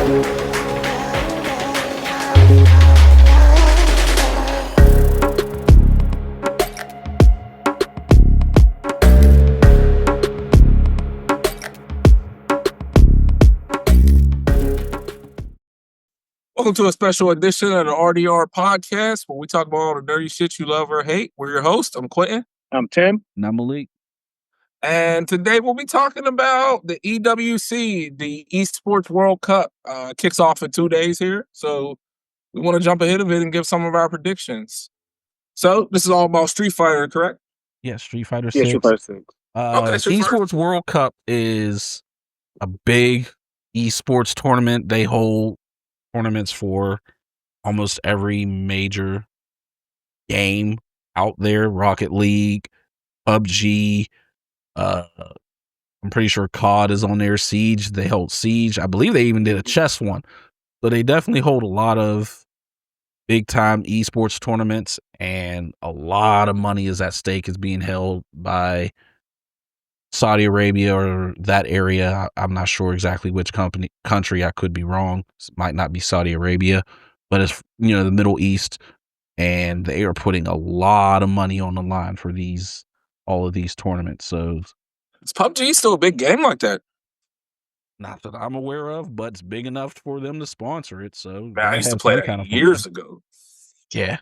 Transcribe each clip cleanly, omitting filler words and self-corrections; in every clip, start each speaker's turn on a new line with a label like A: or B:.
A: Welcome to a special edition of the RDR podcast where we talk about all the dirty shit you love or hate. We're your host. I'm Quentin.
B: I'm Tim.
C: And I'm Malik.
A: And today we'll be talking about the EWC, the Esports World Cup. Kicks off in 2 days here. So we want to jump ahead of it and give some of our predictions. So this is all about Street Fighter, correct?
C: Yeah, Street Fighter 6.
B: Yeah, Street Fighter 6.
A: Okay, Street Fighter.
C: Esports World Cup is a big esports tournament. They hold tournaments for almost every major game out there. Rocket League, PUBG, I'm pretty sure COD is on there. Siege, they hold Siege. I believe they even did a chess one. So they definitely hold a lot of big time esports tournaments, and a lot of money is at stake, is being held by Saudi Arabia or that area. I'm not sure exactly which country. I could be wrong. It might not be Saudi Arabia, but it's, the Middle East, and they are putting a lot of money on the line for all of these tournaments. So
A: Is PUBG still a big game like that?
C: not that I'm aware of, but it's big enough for them to sponsor it. So
A: Man, I used to play that years ago.
C: Yeah.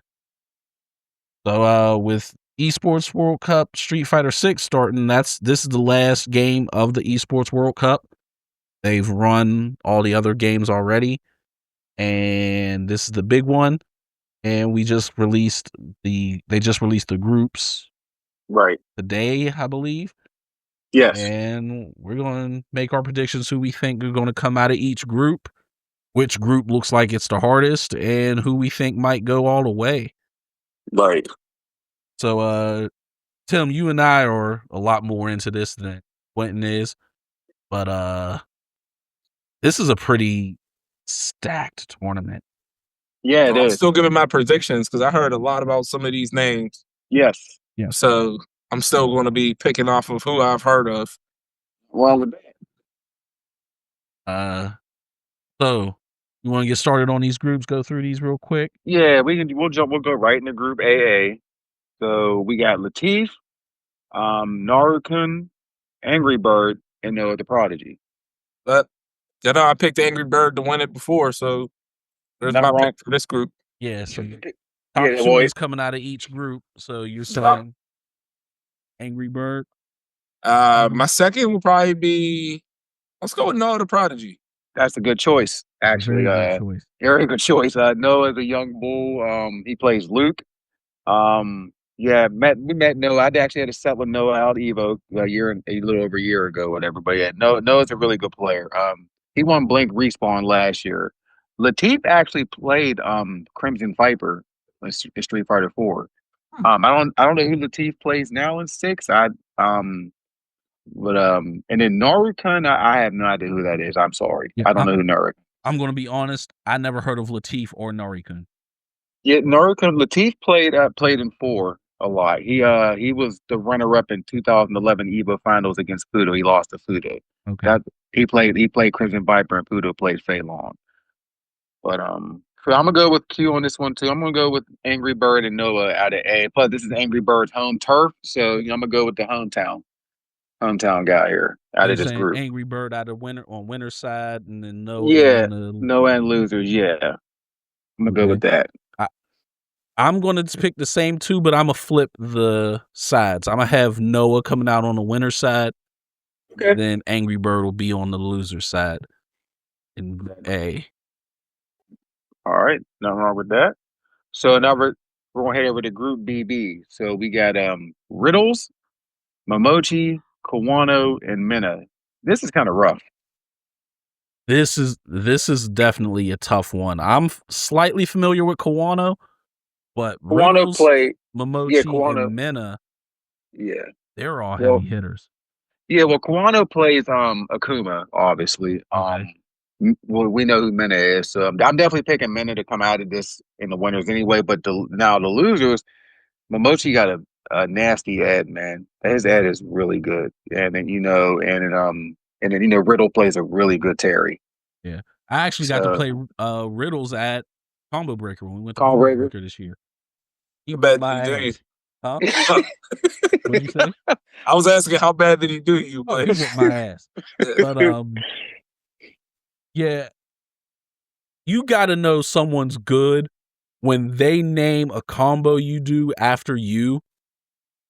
C: So with Esports World Cup, Street Fighter 6 starting, this is the last game of the Esports World Cup. They've run all the other games already, and this is the big one. And they just released the groups
B: Right.
C: today, I believe.
B: Yes.
C: And we're going to make our predictions who we think are going to come out of each group, which group looks like it's the hardest, and who we think might go all the way.
B: Right.
C: So, Tim, you and I are a lot more into this than Quentin is, but this is a pretty stacked tournament.
B: Yeah, it
A: I'm
B: is.
A: still giving my predictions because I heard a lot about some of these names.
B: Yes.
C: Yeah.
A: So I'm still going to be picking off of who I've heard of.
B: Well, with that.
C: So you want to get started on these groups? Go through these real quick.
B: Yeah, we'll go right into Group AA. So we got Latif, Narukun, Angry Bird, and Noah the Prodigy.
A: But I picked Angry Bird to win it before, so there's
B: Not
A: my
B: wrong.
A: pick for this group.
C: Yeah. So
B: Yeah,
C: top two
B: boy.
C: is coming out of each group. So you're saying Angry Bird?
A: My second will probably be, let's go with Noah the Prodigy.
B: That's a good choice, actually.
C: Very good choice.
B: Very good choice. Noah's a young bull. He plays Luke. Yeah, we met Noah. I actually had a set with Noah out Evo a little over a year ago, whatever. But yeah, Noah's a really good player. He won Blink Respawn last year. Latif actually played Crimson Viper in Street Fighter 4. I don't know who Latif plays now in 6. And then Narukun, I have no idea who that is. I'm sorry.
C: Yeah,
B: I don't know who Narukun.
C: I'm going to be honest. I never heard of Latif or Narukun.
B: Yeah, Latif played in 4 a lot. He was the runner-up in 2011 EVO Finals against Fudo. He lost to Fudo.
C: Okay.
B: He played Crimson Viper, and Fudo played Fei Long. But so I'm gonna go with Q on this one too. I'm gonna go with Angry Bird and Noah out of A. Plus, this is Angry Bird's home turf, so I'm gonna go with the hometown guy here out of this group.
C: Angry Bird out of winner side, and then Noah.
B: Yeah, Noah and losers. Yeah, I'm gonna go with that.
C: I'm going to pick the same two, but I'm going to flip the sides. I'm going to have Noah coming out on the winner side.
B: Okay.
C: Then Angry Bird will be on the loser side in A.
B: All right. Nothing wrong with that. So now we're going to head over to Group BB. So we got Riddles, Momochi, Kawano, and Minna. This is kind of rough.
C: This is definitely a tough one. I'm slightly familiar with Kawano. But
B: Kawano
C: Riddles,
B: played
C: Momochi, and Minna,
B: yeah,
C: they're all heavy hitters.
B: Yeah, well, Kawano plays Akuma, obviously.
C: Okay.
B: Well, we know who Minna is, so I'm definitely picking Minna to come out of this in the winners anyway. But the losers, Momochi got a nasty ad, man. His ad is really good, and then Riddle plays a really good Terry.
C: Yeah, I actually got to
B: So,
C: play riddles at Combo Breaker when we went to
B: Combo
C: Combo
B: Breaker?
C: Breaker this year. He
A: How
C: beat
A: bad
C: my
A: did he do
C: ass. Huh?
A: you?
C: What'd you say?
A: I was asking how bad did he do you,
C: Oh,
A: but
C: he whooped my ass. But yeah, you got to know someone's good when they name a combo you do after you.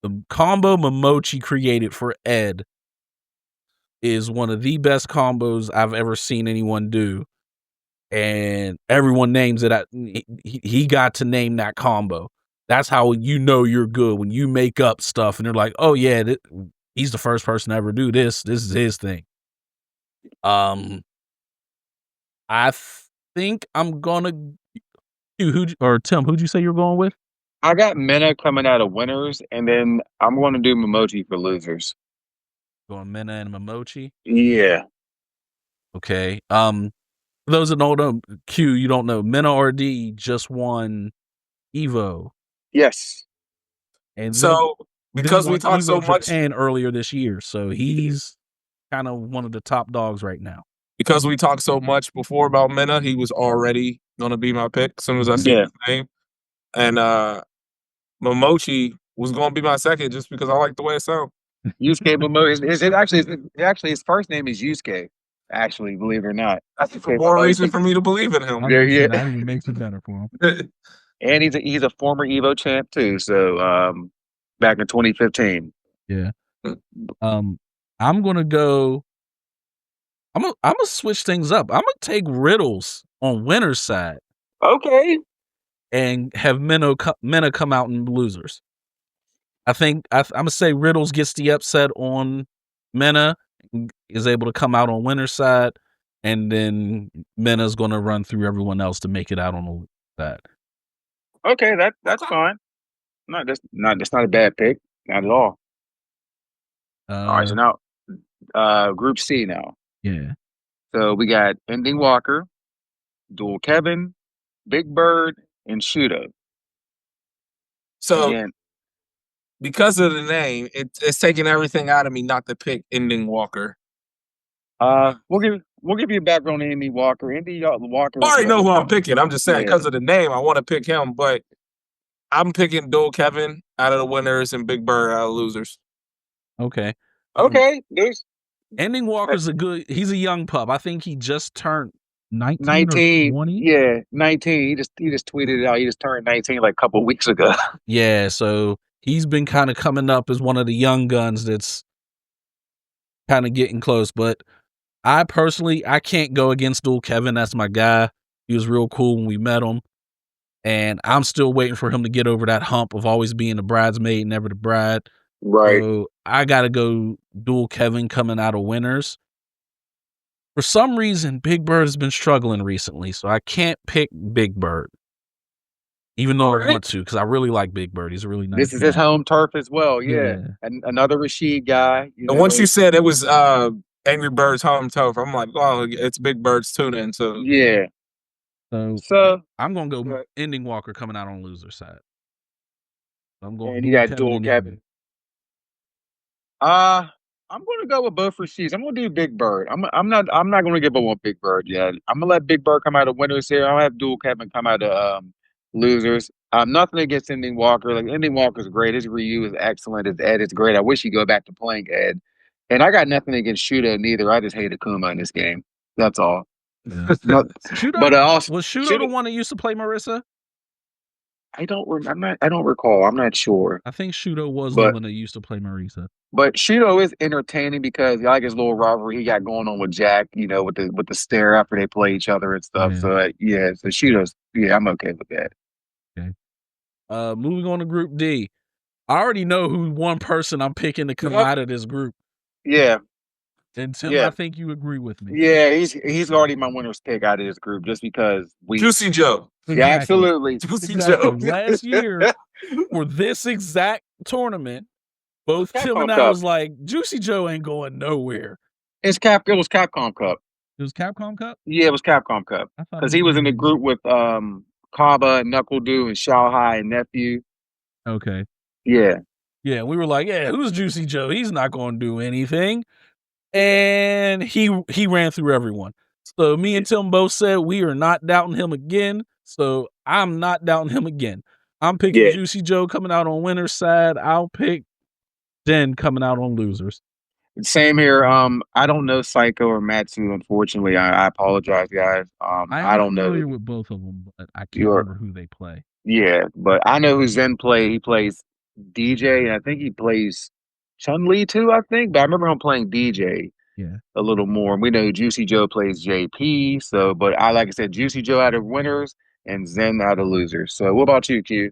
C: The combo Momochi created for Ed is one of the best combos I've ever seen anyone do. And everyone names it. He got to name that combo. That's how you know you're good, when you make up stuff and they're like, oh yeah, he's the first person to ever do this. This is his thing. I think I'm gonna Tim, who'd you say you're going with?
B: I got Mena coming out of winners, and then I'm going to do Momochi for losers.
C: Going Mena and Momochi.
B: Yeah.
C: Okay. For those that don't know, Q, you don't know, Mena RD just won Evo.
B: Yes.
C: And
A: so because we
C: won
A: talk so
C: Evo
A: much,
C: Japan earlier this year. So he's kind of one of the top dogs right now.
A: because we talked so much before about Mena, he was already gonna be my pick as soon as I see his name. And Momochi was gonna be my second just because I like the way it sounds.
B: Yusuke Momochi. Actually his first name is Yusuke. Actually, believe it or not.
A: That's for more reason for me to believe in him.
B: Yeah.
C: That even makes it better for him.
B: And he's a former Evo champ too. So back in 2015.
C: Yeah. I'm gonna go. I'm gonna switch things up. I'm gonna take riddles on winner's side.
B: Okay.
C: And have Mena come out in losers. I think I'm gonna say riddles gets the upset on Mena, is able to come out on winner's side, and then Mena's gonna run through everyone else to make it out on the side.
B: Okay, that's fine. That's not a bad pick. Not at all. All right, so now Group C now.
C: Yeah.
B: So we got Ending Walker, Dual Kevin, Big Bird, and Shudo.
A: So
B: Again,
A: because of the name, it's taking everything out of me not to pick Ending Walker.
B: we'll give you a background on Ending Walker. Walker.
A: I already know who I'm picking. I'm just saying
B: Yeah.
A: because of the name, I want to pick him, but I'm picking Dual Kevin out of the winners and Big Bird out of losers.
C: Okay.
B: Okay.
C: Ending Walker's he's a young pup. I think he just turned 19 or 20.
B: Yeah, 19. He just tweeted it out. He just turned 19 like a couple of weeks ago.
C: Yeah, so he's been kind of coming up as one of the young guns that's kind of getting close. But I can't go against Dual Kevin. That's my guy. He was real cool when we met him. And I'm still waiting for him to get over that hump of always being the bridesmaid, never the bride.
B: Right.
C: So I got to go Dual Kevin coming out of winners. For some reason, Big Bird has been struggling recently, so I can't pick Big Bird. Even though I want to, because I really like Big Bird. He's a really nice
B: This is
C: guy.
B: his home turf as well. Yeah. And another Rashid guy.
A: And once you said it was Angry Bird's home turf, I'm like, oh, it's Big Bird's too then. So
B: yeah.
C: So I'm gonna go Ending Walker coming out on loser side. I'm going.
B: And you got Dual Kevin. I'm gonna go with both Rashids. I'm gonna do Big Bird. I'm not gonna give up on Big Bird yet. I'm gonna let Big Bird come out of winners here. I'll have Dual Kevin come out of losers. Nothing against Ending Walker. Like Ending Walker's great. His Ryu is excellent. His Ed is great. I wish he'd go back to playing Ed. And I got nothing against Shudo neither. I just hate Akuma in this game. That's all.
C: Yeah.
B: Shudo, but also
C: was Shudo the one that used to play Marissa?
B: I don't recall. I'm not sure.
C: I think Shudo was the one that used to play Marisa.
B: But Shudo is entertaining because I like his little rivalry he got going on with Jack, with the stare after they play each other and stuff.
C: Yeah.
B: So so Shudo's I'm okay with that.
C: Okay. Moving on to Group D. I already know who one person I'm picking to come out of this group.
B: Yeah.
C: And Tim, I think you agree with me.
B: Yeah, he's already my winner's pick out of this group just because
A: Juicy Joe.
B: Yeah, absolutely.
A: Juicy Joe.
C: Last year, for this exact tournament, both Tim and I was like, Juicy Joe ain't going nowhere.
B: It was Capcom Cup.
C: It was Capcom Cup?
B: Yeah, it was Capcom Cup. Because he was in the group with Kaba and Knuckle Doo and Shao Hai and Nephew.
C: Okay.
B: Yeah.
C: Yeah, we were like, who's Juicy Joe? He's not going to do anything. And he ran through everyone. So me and Tim both said we are not doubting him again. So I'm not doubting him again. I'm picking
B: Yeah.
C: Juicy Joe coming out on winner's side. I'll pick Jen coming out on losers.
B: Same here. I don't know Psycho or Matsu, unfortunately. I apologize, guys.
C: I
B: I
C: am
B: don't know
C: familiar with both of them, but I can't
B: your
C: remember who they play.
B: yeah, but I know who Zen play. He plays DJ, and I think he plays Chun Li too. I think, but I remember him playing DJ
C: Yeah.
B: a little more. We know Juicy Joe plays JP. So, but like I said, Juicy Joe out of winners and Zen out of losers. So, what about you, Q?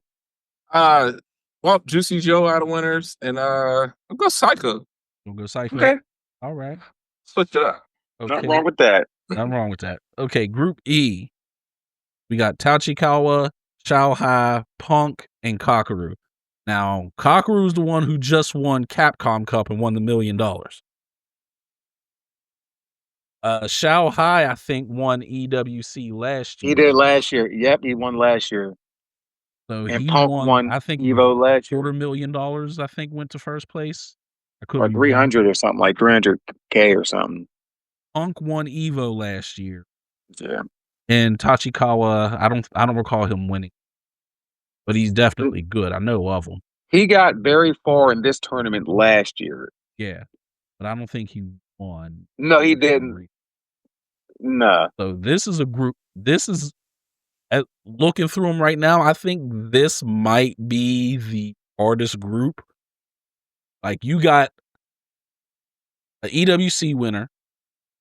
A: Well, Juicy Joe out of winners, and I'll go Psycho.
C: We'll go Psycho.
B: Okay,
C: All right.
A: Switch it up.
B: not
C: Okay.
B: wrong with that.
C: Not wrong with that. Okay, Group E. We got Tachikawa, Shanghai, Punk, and Kakaru. Now, Kakaru's the one who just won Capcom Cup and won the $1 million. Shanghai, I think, won EWC last year.
B: He did last year. Yep, he won last year.
C: So
B: And
C: he
B: Punk
C: won,
B: won
C: I think,
B: Evo last year.
C: $250,000, I think, went to first place. I could
B: Or
C: be
B: 300 or something, like 300K or something.
C: Punk won Evo last year.
B: Yeah.
C: And Tachikawa, I don't recall him winning. But he's definitely good. I know of him.
B: He got very far in this tournament last year.
C: Yeah. But I don't think he won.
B: No, he didn't. No.
C: So this is a group. This is looking through them right now. I think this might be the hardest group. Like you got an EWC winner,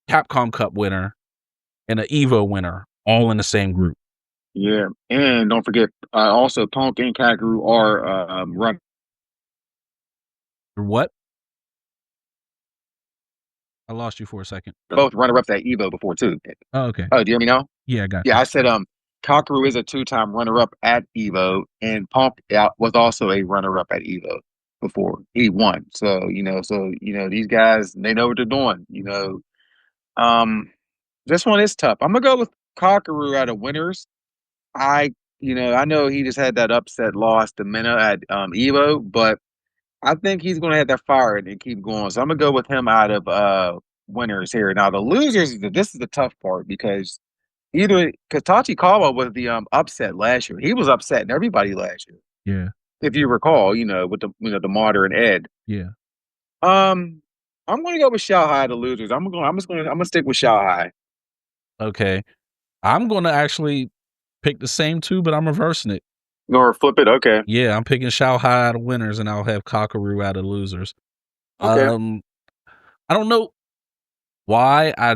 C: Capcom Cup winner, and an Evo winner all in the same group.
B: Yeah, and don't forget, also Punk and Kakaru are run.
C: What? I lost you for a second.
B: Both runner-ups at Evo before too.
C: Oh, okay.
B: Oh, do you hear me now?
C: Yeah, I got
B: Yeah,
C: you.
B: I said Kakaru is a two-time runner-up at Evo, and Punk was also a runner-up at Evo before he won. So these guys, they know what they're doing. This one is tough. I'm gonna go with Kakaru out of winners. I know he just had that upset loss to Mena at Evo, but I think he's gonna have that fire and keep going. So I'm gonna go with him out of winners here. Now the losers, this is the tough part because Tachikawa was the upset last year. He was upsetting everybody last year.
C: Yeah.
B: If you recall, with the Martyr and Ed.
C: Yeah.
B: I'm gonna go with Shanghai the losers. I'm gonna stick with Shanghai.
C: Okay. I'm gonna actually pick the same two, but I'm reversing it.
B: Or flip it, okay.
C: Yeah, I'm picking Shanghai out of winners, and I'll have Kakaru out of losers.
B: Okay.
C: I don't know why I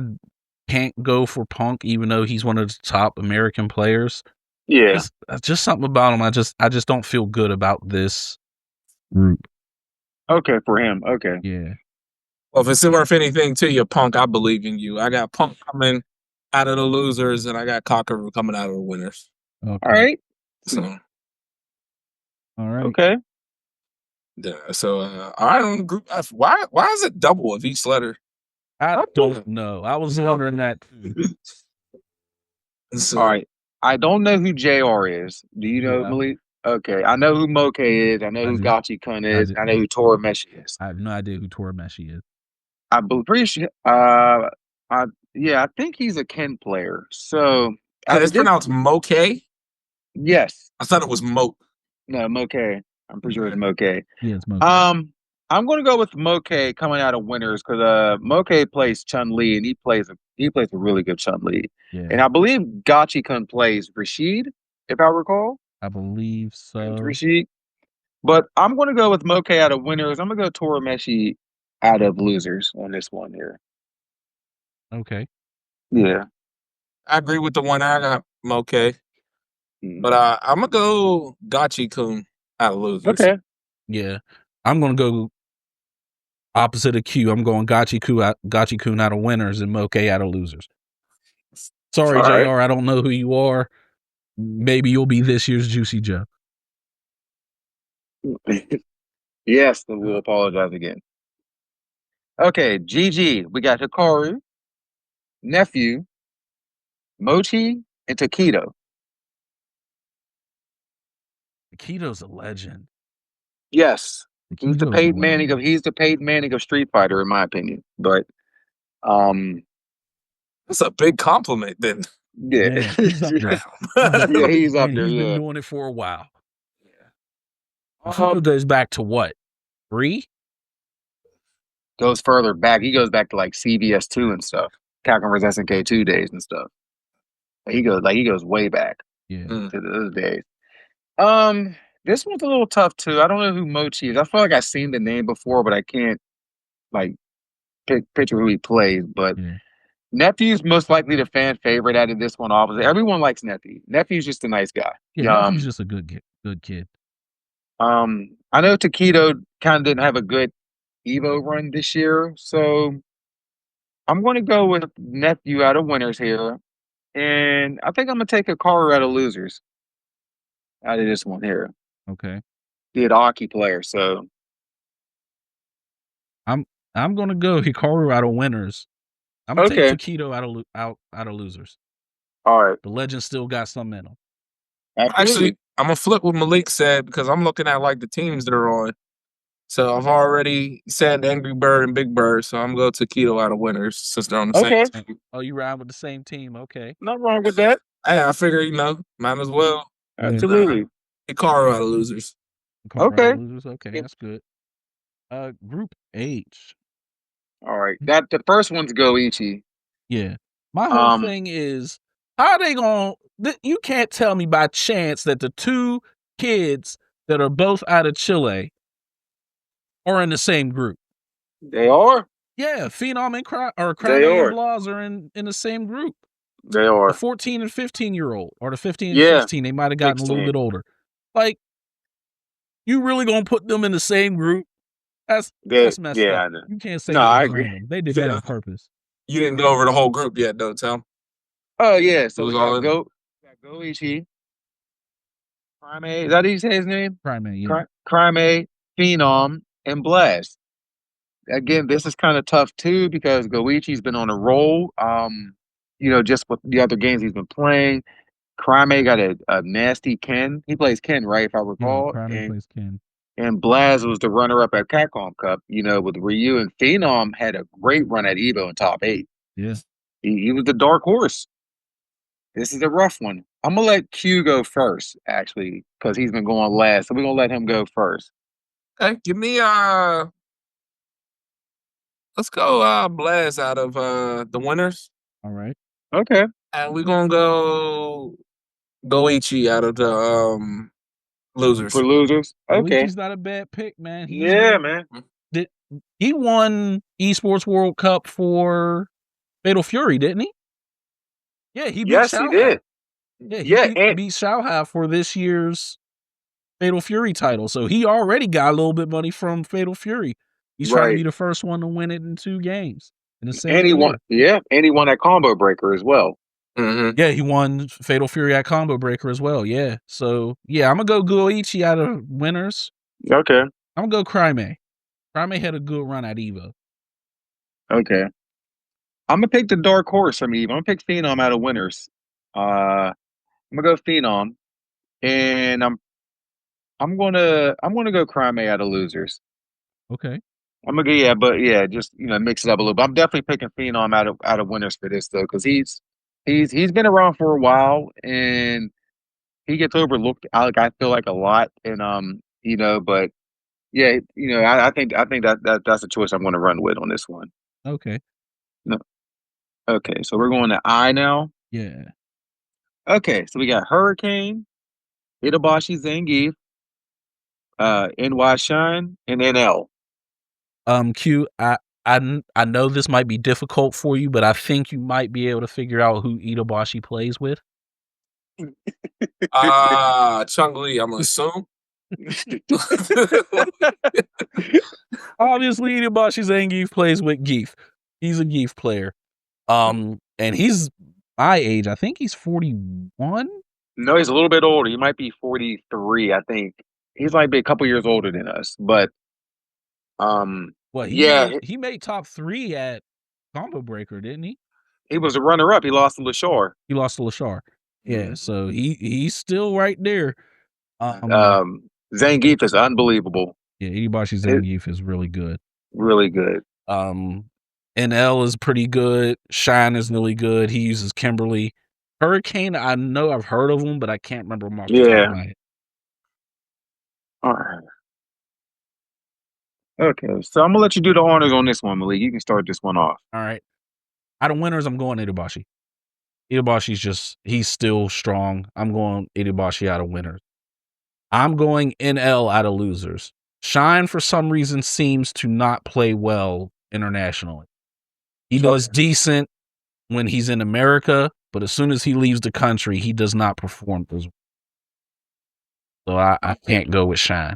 C: can't go for Punk, even though he's one of the top American players.
B: Yeah.
C: Just something about him. I just don't feel good about this group.
B: Okay, for him. Okay.
C: Yeah.
A: Well, if it's worth anything to you, Punk, I believe in you. I got Punk coming out of the losers, and I got Kakaru coming out of the winners.
C: Okay.
B: All right.
A: So,
C: all right.
B: Okay.
A: Yeah. So, all right, on Group F. Why is it double of each letter?
C: I don't know. I was wondering that too.
A: So,
B: All right. I don't know who JR is. Do you know, Malik? Okay. I know who Moke is. I know who Gachi Kun is. I know who Tora Meshi is.
C: I have no idea who Tora Meshi is.
B: I believe I think he's a Ken player. So
A: it's pronounced Moke?
B: Yes.
A: I thought it was Moke.
B: No, Moke. I'm pretty sure it's Moke.
C: Yeah, it's Moke.
B: I'm going to go with Moke coming out of winners because Moke plays Chun Li and he plays a really good Chun Li.
C: Yeah.
B: And I believe Gachi Kun plays Rashid, if I recall.
C: I believe so.
B: It's Rashid. But I'm going to go with Moke out of winners. I'm going to go Tora Meshi out of losers on this one here.
C: Okay.
B: Yeah.
A: I agree with the one I got, Moke. But I'm going to go Gachi Kun out of losers.
B: Okay.
C: Yeah. I'm going to go opposite of Q. I'm going Gachi Kun out of winners and Moke out of losers. Sorry,
B: All
C: JR.
B: right.
C: I don't know who you are. Maybe you'll be this year's Juicy Joe.
B: Yes, then we'll apologize again. Okay, GG. We got Hikaru, Nephew, Mochi, and Takedo.
C: Takedo's a legend.
B: Yes. He's the
C: Takedo's a
B: Peyton Manning
C: legend.
B: of Street Fighter, in my opinion. But
A: That's a big compliment then.
B: Yeah.
C: Yeah, he's up there.
B: Yeah, he's up
C: And
B: there.
C: he's been
B: Yeah.
C: doing it for a while.
A: Yeah.
C: Fufu goes back to what? 3?
B: Goes further back. He goes back to like CBS 2 and stuff. Capcom vs SNK 2 days and stuff. He goes way back
C: Yeah.
A: Mm.
B: to those days. This one's a little tough too. I don't know who Mochi is. I feel like I've seen the name before, but I can't like picture who he plays. But
C: Yeah.
B: Nephew's most likely the fan favorite out of this one. Obviously, everyone likes Nephew. Nephew's just a nice guy.
C: Yeah, he's just a good kid.
B: I know Taquito kind of didn't have a good Evo run this year, so I'm going to go with Nephew out of winners here, and I think I'm going to take a car out of losers out of this one here.
C: Okay.
B: The hockey player, so
C: I'm gonna go Hikaru out of winners. I'm gonna
B: okay,
C: take Taquito out of losers.
B: all right,
C: The legend still got some in him.
B: absolutely.
A: Actually, I'm gonna flip what Malik said because I'm looking at like the teams they're on. So I've already said Angry Bird and Big Bird, so I'm going to Taquito out of winners since they're on the
B: Okay.
A: same team.
C: Oh, you ride with the same team? Okay.
B: Not wrong with that.
A: Hey, I figure might as well.
C: Yeah.
B: Absolutely.
A: Hikaru out of losers.
C: Hikaru out of
B: Okay.
C: losers. Okay,
B: Yep.
C: that's good. Group H.
B: All right. That the first one's Goichi.
C: Yeah. My whole thing is, how are they going to, you can't tell me by chance that the 2 kids that are both out of Chile are in the same group.
B: They are.
C: Yeah, Phenom and Crime
B: They are.
C: and Blas are in the same group.
B: They
C: The
B: are.
C: 14 and 15-year-old, or the 15 and
B: Yeah,
C: 16, they might have gotten a little
B: 16.
C: bit older. Like, you really gonna put them in the same group? That's messed
B: Yeah, I
C: up.
B: know.
C: You can't say
B: No,
C: that
B: I
C: was
B: agree.
C: random. They did that
A: Yeah.
C: on purpose.
A: You didn't go over the whole group yet, though, Tom.
B: Oh yeah. So
A: Who's
B: we
A: all
B: got
A: in?
B: Goichi. Crime A. Is that how you say his name?
C: Crime, yeah.
B: Crime A, Phenom, and Blast. Again, this is kind of tough too because Goichi's been on a roll. Just with the other games he's been playing. Crime A got a nasty Ken. He plays Ken, right? If I
C: Yeah,
B: recall.
C: Crime plays Ken.
B: And Blaz was the runner-up at Capcom Cup, with Ryu, and Phenom had a great run at Evo in top 8.
C: Yeah.
B: He was the dark horse. This is a rough one. I'm gonna let Q go first, actually, because he's been going last. So we're gonna let him go first.
A: Okay, give me let's go Blaz out of the winners.
C: All right.
B: Okay.
A: And we're gonna go Goichi out of the losers.
B: For losers. Okay.
C: Luigi's not a bad pick, man.
B: Man.
C: He won Esports World Cup for Fatal Fury, didn't he? Yeah, he beat
B: Yes, he
C: Xiaohai.
B: did.
C: Yeah, he beat Xiaohai for this year's Fatal Fury title. So he already got a little bit of money from Fatal Fury. He's trying to be the first one to win it in 2 games in the same
B: And he
C: year.
B: won that combo breaker as well.
A: Mm-hmm.
C: Yeah, he won Fatal Fury at Combo Breaker as well. Yeah. So yeah, I'm gonna go Goichi out of winners.
B: Okay.
C: I'm gonna go Crime. Crime had a good run at Evo.
B: Okay. I'm gonna pick the dark horse from Evo. I'm gonna pick Phenom out of winners. I'm gonna go Phenom, and I'm gonna go Crime out of losers.
C: Okay.
B: I'm gonna go, just mix it up a little. But I'm definitely picking Phenom out of winners for this though, because he's been around for a while and he gets overlooked. I feel like a lot, and but yeah, I think that's a choice I'm going to run with on this one.
C: Okay.
B: No, okay, so we're going to I now.
C: Yeah.
B: Okay, so we got Hurricane, Itabashi Zangief, NY Shine, and NL.
C: Q, I know this might be difficult for you, but I think you might be able to figure out who Itabashi plays with.
A: Chung Lee, I'm gonna assume.
C: Obviously, Itabashi Zangief plays with Geef. He's a Geef player. And he's my age. I think he's 41.
B: No, he's a little bit older. He might be 43, I think. He's might be a couple years older than us, but
C: he made top 3 at Combo Breaker, didn't he?
B: He was a runner-up. He lost to Lashar.
C: He lost to Lashar. Yeah, so he's still right there.
B: Zangief is unbelievable.
C: Yeah, Itabashi Zangief is really good.
B: Really good.
C: NL is pretty good. Shine is really good. He uses Kimberly. Hurricane, I know I've heard of him, but I can't remember him off the top
B: Yeah.
C: of my head.
B: All right. Okay, so I'm gonna let you do the honors on this one, Malik. You can start this one off.
C: All right. Out of winners, I'm going Itabashi. Itabashi's he's still strong. I'm going Itabashi out of winners. I'm going NL out of losers. Shine, for some reason, seems to not play well internationally. He does decent when he's in America, but as soon as he leaves the country, he does not perform as well. So I can't go with Shine.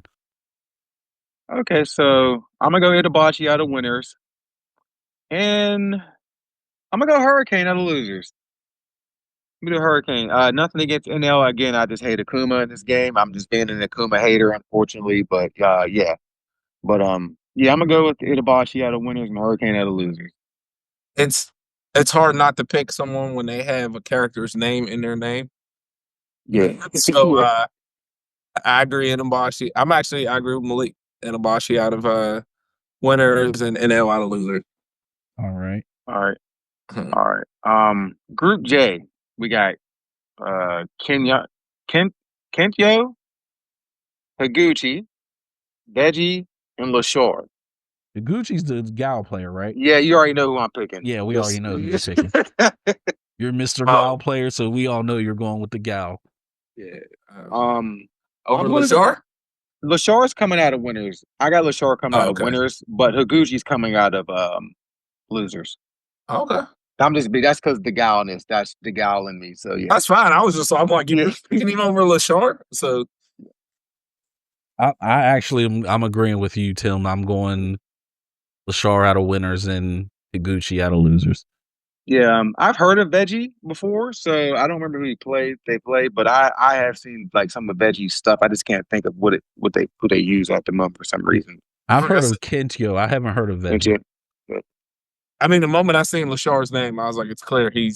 B: Okay, so I'm gonna go Itabashi out of winners, and I'm gonna go Hurricane out of losers. I'm gonna do Hurricane. Nothing against NL. Again, I just hate Akuma in this game. I'm just being an Akuma hater, unfortunately. But yeah. But yeah, I'm gonna go with Itabashi out of winners and Hurricane out of losers.
A: It's hard not to pick someone when they have a character's name in their name.
B: Yeah.
A: So I agree, Inabashi. I agree with Malik. Inabashi out of winners and NL out of losers.
C: All right.
B: All right. Group J, we got Kentyo, Higuchi, Veggie, and Lashore.
C: Gucci's the Gal player, right?
B: Yeah, you already know who I'm picking.
C: Yeah, we already know who you're picking. You're Mr. Gal player, so we all know you're going with the Gal.
A: Yeah.
B: Over
A: Lashore?
B: Lashore's coming out of winners. I got Lashore coming out of winners, but Higuchi's coming out of losers.
A: Okay.
B: That's because the galness. That's the gal in me. So yeah.
A: That's fine. I'm like, you're picking him over Lashore. So
C: I'm agreeing with you, Tim. I'm going Lashore out of winners and Higuchi out of losers.
B: Yeah, I've heard of Veggie before, so I don't remember who they played, but I have seen like some of Veggie's stuff. I just can't think of who they use at the moment for some reason.
C: I've heard of Kentyo. I haven't heard of Veggie.
A: I mean, the moment I seen Lashore's name, I was like, it's clear he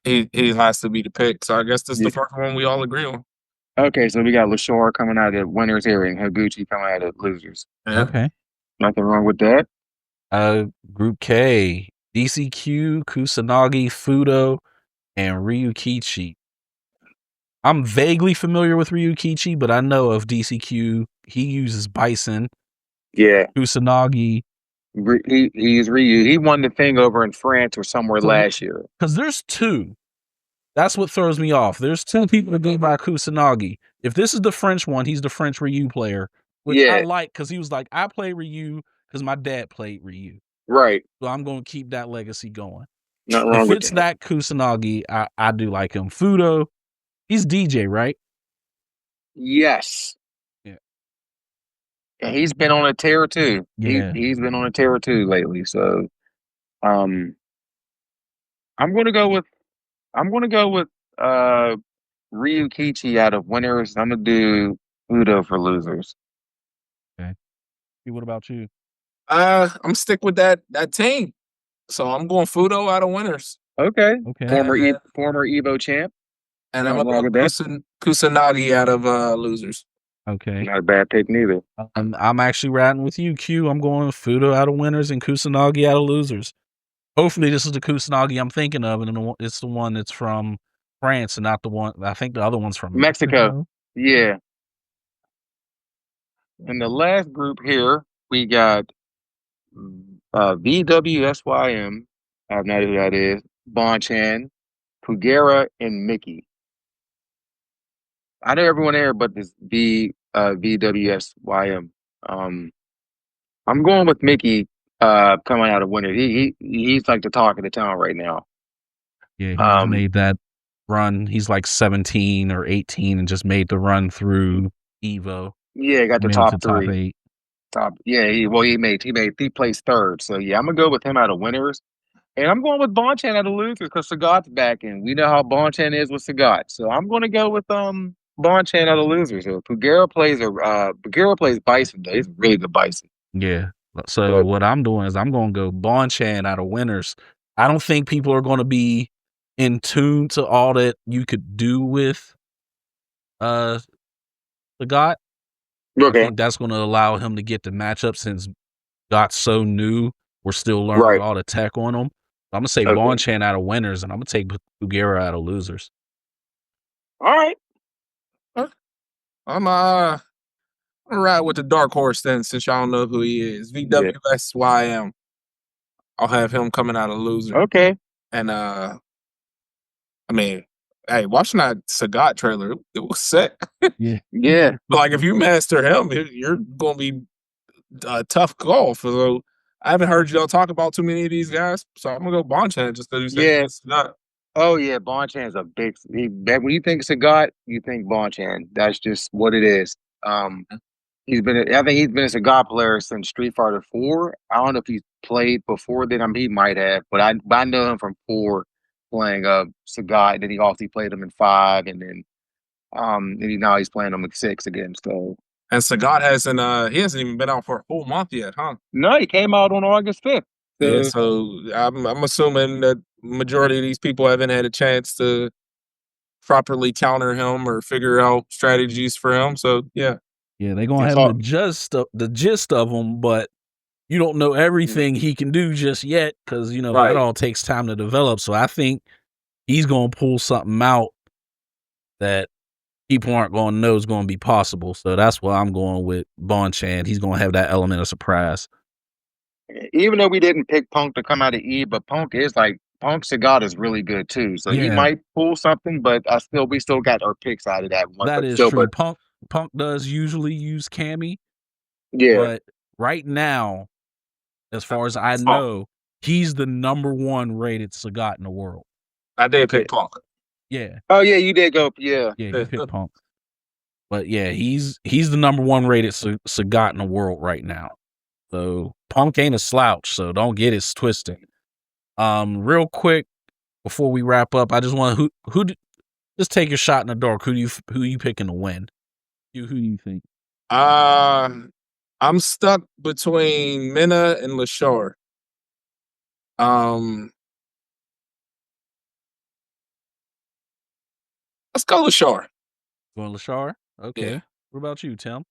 A: has to be the pick. So I guess this is the first one we all agree on.
B: Okay, so we got Lashore coming out of winners here and Higuchi coming out of losers.
A: Yeah.
C: Okay.
B: Nothing wrong with that.
C: Group K, DCQ, Kusanagi, Fudo, and Ryukichi. I'm vaguely familiar with Ryukichi, but I know of DCQ. He uses Bison.
B: Yeah.
C: Kusanagi.
B: He's Ryu. He won the thing over in France or somewhere last year.
C: Because there's two. That's what throws me off. There's two people that go by Kusanagi. If this is the French one, he's the French Ryu player, which I like because he was like, I play Ryu because my dad played Ryu.
B: Right.
C: So I'm going to keep that legacy going.
B: Nothing wrong with
C: it's that Kusanagi, I do like him. Fudo, he's DJ, right?
B: Yes.
C: Yeah.
B: And he's been on a tear too.
C: Yeah.
B: He's been on a tear too lately. So I'm gonna go with Ryukichi out of winners. I'm gonna do Udo for losers.
C: Okay. What about you?
A: I'm stick with that team. So I'm going Fudo out of winners.
B: Okay.
C: Okay.
B: Former Evo champ.
A: And I'm going Kusanagi out of losers.
C: Okay.
B: Not a bad pick neither.
C: I'm actually riding with you, Q. I'm going Fudo out of winners and Kusanagi out of losers. Hopefully this is the Kusanagi I'm thinking of, and it's the one that's from France and not the one. I think the other one's from
B: Mexico. Yeah. In the last group here, we got VWSYM. I have no idea who that is. Bonchan, Pugera, and Mickey. I know everyone there, but this VWSYM. I'm going with Mickey coming out of winner. He's like the talk of the town right now.
C: Yeah, he made that run. He's like 17 or 18 and just made the run through Evo.
B: Yeah, got the top three.
C: Top 8.
B: He placed third. So yeah, I'm gonna go with him out of winners. And I'm going with Bonchan out of losers because Sagat's back, and we know how Bonchan is with Sagat. So I'm gonna go with Bonchan out of losers. So Pugera plays Bison though. He's a really good Bison.
C: Yeah. So what I'm doing is I'm gonna go Bonchan out of winners. I don't think people are gonna be in tune to all that you could do with Sagat.
B: Okay.
C: I think that's gonna allow him to get the matchup since Got's so new we're still learning
B: Right.
C: all the tech on them. I'm gonna say
B: Okay.
C: Bonchan out of winners, and I'm gonna take Bugera out of losers.
B: All right.
A: I'm gonna ride with the dark horse then, since y'all don't know who he is. VWSYM. I'll have him coming out of loser.
B: Okay.
A: And I mean, hey, watching that Sagat trailer, it was sick.
B: Yeah.
A: Like if you master him, you're gonna be a tough golf. So I haven't heard y'all talk about too many of these guys, so I'm gonna go Bonchan just because you said
B: Yeah.
A: it's not.
B: Oh yeah, Bonchan's a big. When you think Sagat, you think Bonchan. That's just what it is. I think he's been a Sagat player since Street Fighter 4. I don't know if he's played before then. I mean, he might have, but I know him from 4 playing Sagat. Then he also played him in 5, and then now he's playing him in 6 again. So
A: And Sagat hasn't even been out for a full month yet, huh?
B: no, he came out on August 5th.
A: Yeah, so I'm assuming that majority of these people haven't had a chance to properly counter him or figure out strategies for him. So yeah.
C: Yeah, they're gonna
B: It's
C: have
B: all-
C: the gist of him, but you don't know everything he can do just yet because that
B: Right.
C: all takes time to develop. So I think he's gonna pull something out that people aren't gonna know is gonna be possible. So that's why I'm going with Bonchan. He's gonna have that element of surprise.
B: Even though we didn't pick Punk to come out of E, but Punk Sagat is really good too. So he
C: Yeah.
B: might pull something, but we still got our picks out of that one.
C: That
B: but
C: is
B: still,
C: true.
B: But
C: Punk does usually use Cammy,
B: yeah,
C: but right now, as far as I know, he's the number 1 rated Sagat in the world.
A: I did pick Punk.
C: Yeah.
B: Oh yeah, you did go. Yeah,
C: Yeah, he picked Punk. But yeah, he's the number 1 rated Sagat in the world right now. So Punk ain't a slouch, so don't get it twisted. Real quick before we wrap up, I just want just take your shot in the dark. Who you picking to win? Who do you think?
A: I'm stuck between Minna and Lashore. Let's go Lashore.
C: Going Lashar? Okay.
A: Yeah.
C: What about you, Tim?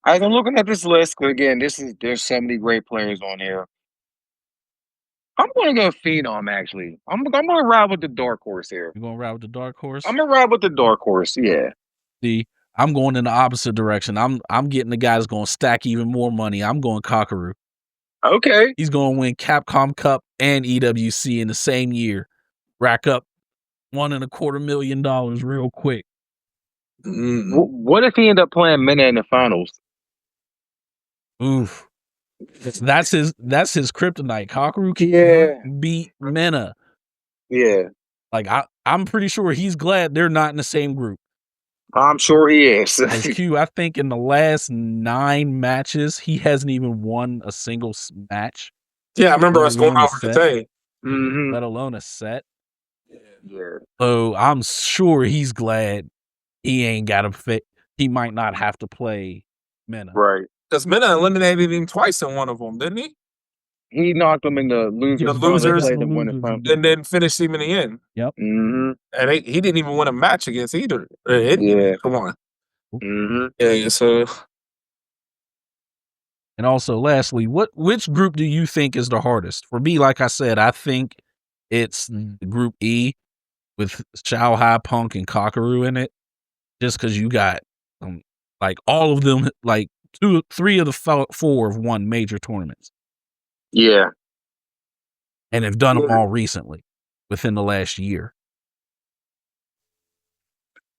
B: as I'm looking at this list, again, there's so many great players on here. I'm gonna go Phenom. Actually, I'm gonna ride with the dark horse here.
C: You're gonna ride with the dark horse?
B: I'm gonna ride with the dark horse. Yeah.
C: See, I'm going in the opposite direction. I'm getting the guy that's gonna stack even more money. I'm going Kakaru.
B: Okay.
C: He's gonna win Capcom Cup and EWC in the same year. Rack up $1.25 million real quick.
B: What if he end up playing Minna in the finals?
C: Oof. That's his kryptonite. Kakaru can't beat Minna.
B: Yeah.
C: Like I'm pretty sure he's glad they're not in the same group.
B: I'm sure he is.
C: As Q, I think in the last 9 matches, he hasn't even won a single match.
A: Yeah, I remember us going
C: alone a
A: over the
C: set.
A: thing.
B: Mhm.
C: Let alone a set.
B: Yeah.
C: So I'm sure he's glad he ain't got to fit. He might not have to play Minna.
B: Right.
A: Because Minna eliminated him twice in one of them, didn't he?
B: He knocked him in the losers.
A: The
B: final. They
A: losers,
B: played him winning final.
A: and then finished him in the end.
C: Yep.
B: Mhm.
A: And he didn't even win a match against either.
B: Yeah.
A: Come on.
B: Mhm.
A: Yeah, so
C: And also, lastly, which group do you think is the hardest? For me, like I said, I think it's Group E with Shao Hai, Punk, and Kakaru in it. Just because you got like all of them, like 3 of the 4 have won major tournaments
B: Yeah.
C: and have done them
B: Yeah.
C: all recently within the last year.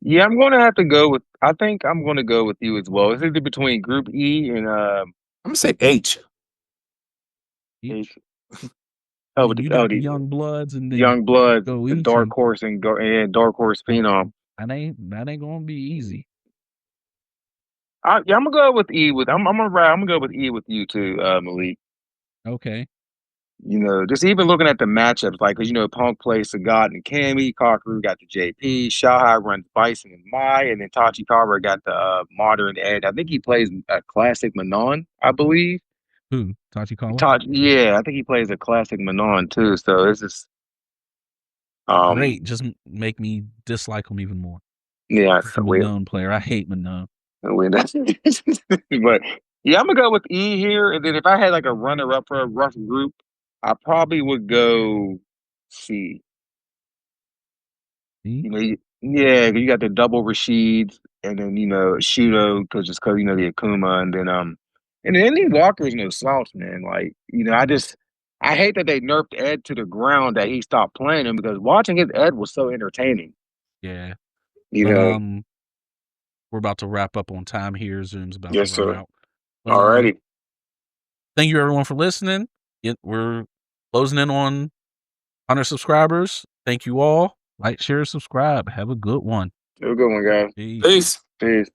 B: Yeah, I'm gonna have to go with. I think I'm gonna go with you as well. It's either between Group E and
A: I'm gonna say H.
C: Each.
B: Oh,
C: You got the Young Bloods and then
B: Young Bloods,
C: go
B: the
C: each
B: Dark
C: and-
B: Horse and Dark Horse Phenom.
C: that ain't gonna be easy.
B: I'm gonna go with E. I'm gonna go with E with you too, Malik.
C: Okay.
B: Just even looking at the matchups, like, because Punk plays Sagat and Cammy, Kakaru got the JP, Shahai runs Bison and Mai, and then Tachikawa got the Modern Ed. I think he plays a classic Manon, I believe.
C: Who? Tachikawa?
B: Yeah, I think he plays a classic Manon too. So it's just
C: Great. Just make me dislike him even more.
B: Yeah,
C: He's a Manon player. I hate Manon.
B: but Yeah, I'm gonna go with E here, and then if I had like a runner up for a rough group, I probably would go C.
C: See?
B: Yeah, you got the double Rasheeds, and then Shudo, because the Akuma, and then Andy Walker's no slouch, man. Like I hate that they nerfed Ed to the ground that he stopped playing him because watching his Ed was so entertaining.
C: Yeah.
B: You
C: But
B: know,
C: we're about to wrap up on time here. Zoom's about to
B: yes,
C: run
B: sir.
C: out. But
B: Alrighty,
C: thank you everyone for listening. We're closing in on 100 subscribers. Thank you all. Like, share, subscribe. Have a good one.
B: have a good one, guys.
C: Peace.
A: Peace.
B: Peace.